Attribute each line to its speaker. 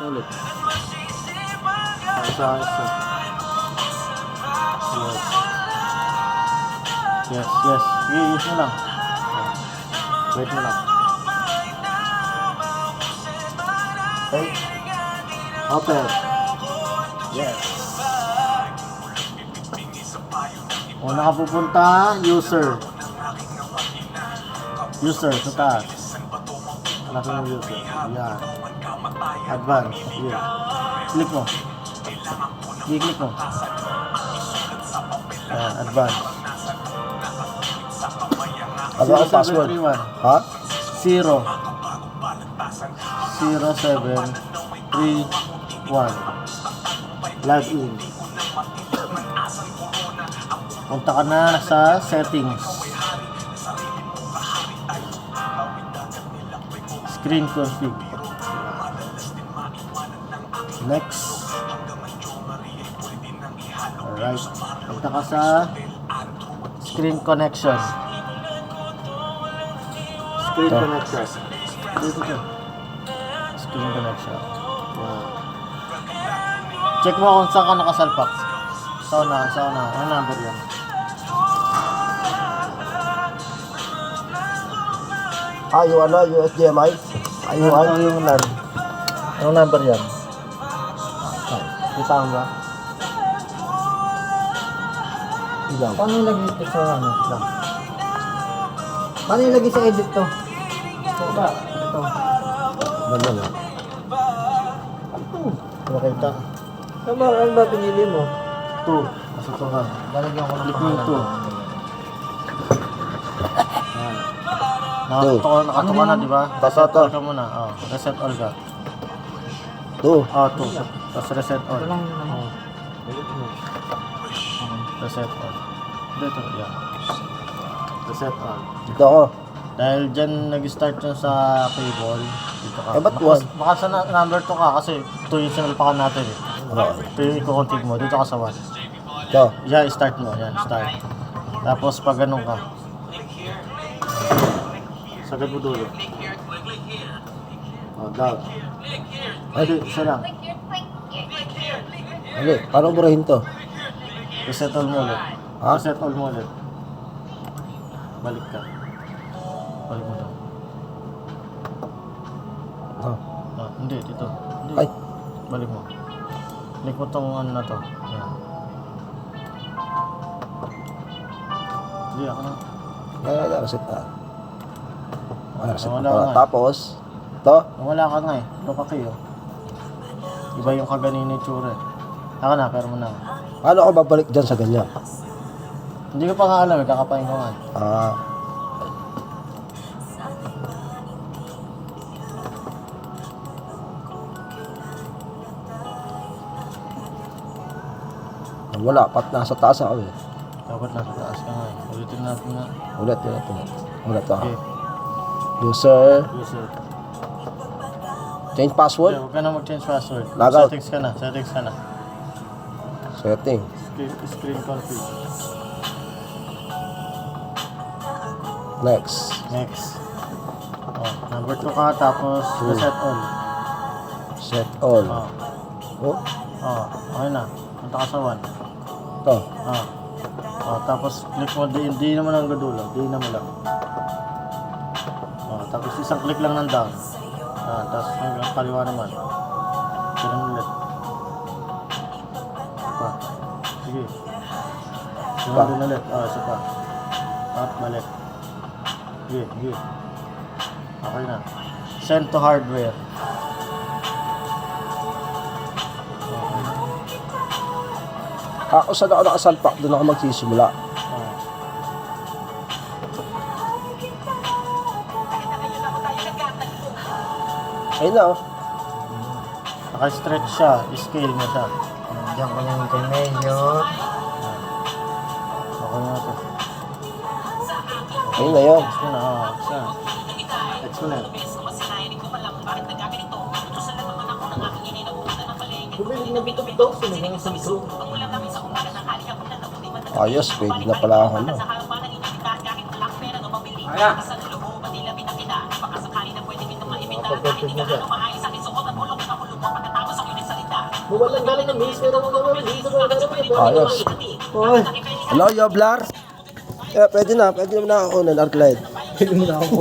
Speaker 1: Solid. Isa. Yes. Use mo lang. Wait mo lang. Okay. Open. Yes. Una ka pupunta, user. User, sa taas. Hanapin mo user. Yan. Advance. Here. Click mo. I-click mo. Yan, advance.
Speaker 2: Ano ang password?
Speaker 1: 0731.
Speaker 2: Ha?
Speaker 1: 0731. Log in. Punta ka na sa settings. Screen config. Next. Alright. Punta ka sa screen connection. Screen connection. Dito. Screen connection. Wow. Check mo kung saan ka nakasalpak. Sa una. Ano number yan?
Speaker 2: Yung HDMI?
Speaker 1: Yung LAN. Anong number yan? Kita mo ba?
Speaker 2: Ilang.
Speaker 3: Paano ilagay ito sa ano? Lang. Paano ilagay sa edit to? Ito ba? Ito.
Speaker 2: Ganda na.
Speaker 1: Nakita.
Speaker 3: Ano ba pinili mo?
Speaker 1: 2. Nasa 2 ka.
Speaker 3: Lalagyan ko ng
Speaker 1: Click mo
Speaker 3: pangalan.
Speaker 1: yung 2. Nakatuka na, di ba?
Speaker 2: Basta to.
Speaker 1: Reset all ka muna. Reset all ka.
Speaker 2: 2.
Speaker 1: 2. Tapos reset all.
Speaker 3: Ito lang yun ano.
Speaker 1: Reset all. Dito, yan. Reset all.
Speaker 2: Dito ako.
Speaker 1: Dahil dyan nag-start yun sa cable. Dito ka.
Speaker 2: Ba't 1?
Speaker 1: Baka sa number 2 ka kasi 2 yung sinalpakan natin eh. Ito yung i-config mo. Dito ka sa 1.
Speaker 2: Ito.
Speaker 1: Yan, start mo. Yan, start. Tapos pag ganun ka. Sagad mo dulo. Down. Ay, isa lang.
Speaker 2: Ano? Paano burahin to?
Speaker 1: Reset all mo ulit.
Speaker 2: Ha?
Speaker 1: Reset all mo ulit. Balik ka. Balik mo daw. Hindi, dito. Hindi.
Speaker 2: Ay.
Speaker 1: Balik mo. Click mo tong ano na to. Yan. Hindi, ako na.
Speaker 2: Reset na. Reset
Speaker 1: Wala
Speaker 2: na.
Speaker 1: nga.
Speaker 2: Tapos, ito.
Speaker 1: Wala ka nga eh. Ito ka kayo. Iba yung kaganina yung tsura eh. Ako na, pero mo na.
Speaker 2: Paano ako babalik dyan sa ganyan?
Speaker 1: Hindi ko pa nga alam eh. Kakapain ko nga.
Speaker 2: Wala, nasa taas ako eh.
Speaker 1: Dapat nasa taas ka nga eh. Ulitin natin na.
Speaker 2: Ulit. Ulit ako.
Speaker 1: Okay.
Speaker 2: User.
Speaker 1: User.
Speaker 2: Change password.
Speaker 1: Okay, huwag ka na mag-change password.
Speaker 2: Logout.
Speaker 1: Settings ka na.
Speaker 2: Setting.
Speaker 1: Screen config.
Speaker 2: Next.
Speaker 1: Next. Number 2 ka, tapos reset all.
Speaker 2: Set all.
Speaker 1: Oh,
Speaker 2: Oh,
Speaker 1: okay na. Punta ka sa 1.
Speaker 2: ito.
Speaker 1: Tapos click mo, di naman ang gadulo. Di naman lang. Tapos isang click lang ng down. Tapos hanggang kaliwa naman. Ganun ulit. Sige. Ganun din ulit. Isa pa. Up, balik. Sige. Okay na. Send to hardware.
Speaker 2: Ako saan ako nakasalpak, doon ako magsisimula. Ayun na oh.
Speaker 1: Naka-stretch siya. Scale mo siya.
Speaker 3: Diyan ko lang kay Mayor.
Speaker 1: Okay na ito.
Speaker 2: Ayun na yun.
Speaker 1: Next mo na. Next mo na.
Speaker 3: Bumili na bito-bito. Sinigang sa bito.
Speaker 2: Ayos, pwede na pala ako na.
Speaker 3: Kaya.
Speaker 4: Pagkakit na siya. Buwalan galing ng base, pero kung gawin, dito ko na
Speaker 2: Ayos.
Speaker 3: Oy,
Speaker 2: Hello, Yoblar? Pwede na ako ng Arclight.
Speaker 3: pwede mo na ako.